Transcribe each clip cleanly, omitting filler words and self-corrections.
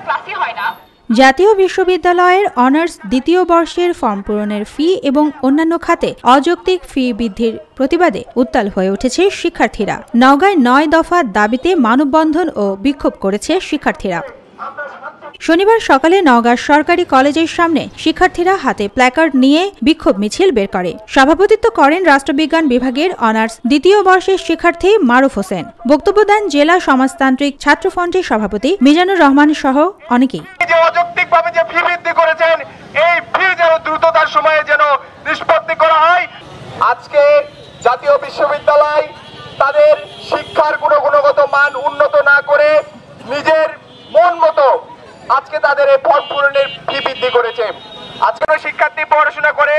ক্লাসই হয় না। জাতীয় বিশ্ববিদ্যালয়ের অনার্স দ্বিতীয় বর্ষের ফর্ম পূরণের ফি এবং অন্যান্য খাতে অযৌক্তিক ফি বৃদ্ধির প্রতিবাদে উত্তাল হয়ে উঠেছে শিক্ষার্থীরা। নওগাঁয় 9 দফা দাবিতে মানববন্ধন ও বিক্ষোভ করেছে শিক্ষার্থীরা। শনিবার সকালে নওগাঁ সরকারি কলেজের সামনে শিক্ষার্থীরা হাতে প্ল্যাকার্ড নিয়ে বিক্ষোভ মিছিল বের করে। সভাপতিত্ব করেন রাষ্ট্রবিজ্ঞান বিভাগের অনার্স দ্বিতীয় বর্ষের শিক্ষার্থী মারুফ হোসেন। বক্তব্য দেন জেলা সমাজতান্ত্রিক ছাত্রফ্রন্টের সভাপতি মিজানুর রহমান সহ অনেকেই। অযৌক্তিকভাবে যে ফি বৃদ্ধি করেছেন, এই ফি যেন দ্রুততার সময়ে যেন নিষ্পত্তি করা হয়। আজকে জাতীয় বিশ্ববিদ্যালয় তাদের শিক্ষার গুণগত মান উন্নত না করে নিজের মন মতো আজকে তাদের এই ফর্ম পূরণের ফি বৃদ্ধি করেছে। আজকে শিক্ষার্থী পড়াশোনা করে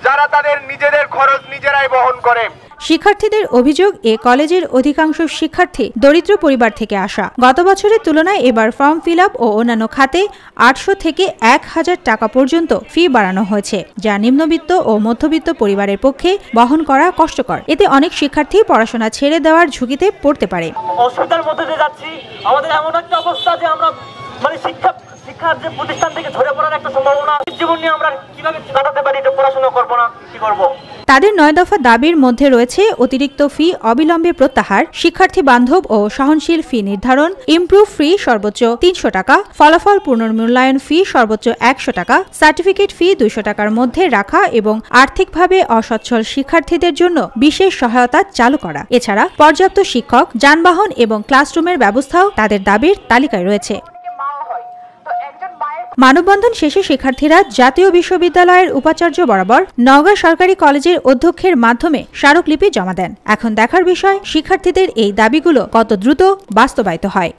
যারা তাদের নিজেদের খরচ নিজেরাই বহন করে। শিক্ষার্থীদের অভিযোগ, এ কলেজের অধিকাংশ শিক্ষার্থী দরিদ্র পরিবার থেকে আসা। গত বছরের তুলনায় এবার ফর্ম ফিল আপ ও অন্যান্য খাতে 800 থেকে 1000 টাকা পর্যন্ত ফি বাড়ানো হয়েছে, যা নিম্নবিত্ত ও মধ্যবিত্ত পরিবারের পক্ষে বহন করা কষ্টকর। এতে অনেক শিক্ষার্থী পড়াশোনা ছেড়ে দেওয়ার ঝুঁকিতে পড়তে পারে। অসুবিধার মধ্যে দিয়ে যাচ্ছি। আমাদের এমন একটা অবস্থা যে আমরা শিক্ষার যে প্রতিষ্ঠান থেকে ঝরে পড়ার একটা সম্ভাবনা, জীবন নিয়ে আমরা কিভাবে কাটাতে পারি, এটা পড়াশোনা করবো না কি করবো। তাদের 9 দফা দাবির মধ্যে রয়েছে অতিরিক্ত ফি অবিলম্বে প্রত্যাহার, শিক্ষার্থী বান্ধব ও সহনশীল ফি নির্ধারণ, ইমপ্রুভ ফি সর্বোচ্চ 300 টাকা, ফলাফল পুনর্মূল্যায়ন ফি সর্বোচ্চ 100 টাকা, সার্টিফিকেট ফি 200 টাকার মধ্যে রাখা এবং আর্থিকভাবে অসচ্ছল শিক্ষার্থীদের জন্য বিশেষ সহায়তা চালু করা। এছাড়া পর্যাপ্ত শিক্ষক, যানবাহন এবং ক্লাসরুমের ব্যবস্থাও তাদের দাবির তালিকায় রয়েছে। মানববন্ধন শেষে শিক্ষার্থীরা জাতীয় বিশ্ববিদ্যালয়ের উপাচার্য বরাবর নওগাঁ সরকারি কলেজের অধ্যক্ষের মাধ্যমে স্মারকলিপি জমা দেন। এখন দেখার বিষয় শিক্ষার্থীদের এই দাবিগুলো কত দ্রুত বাস্তবায়িত হয়।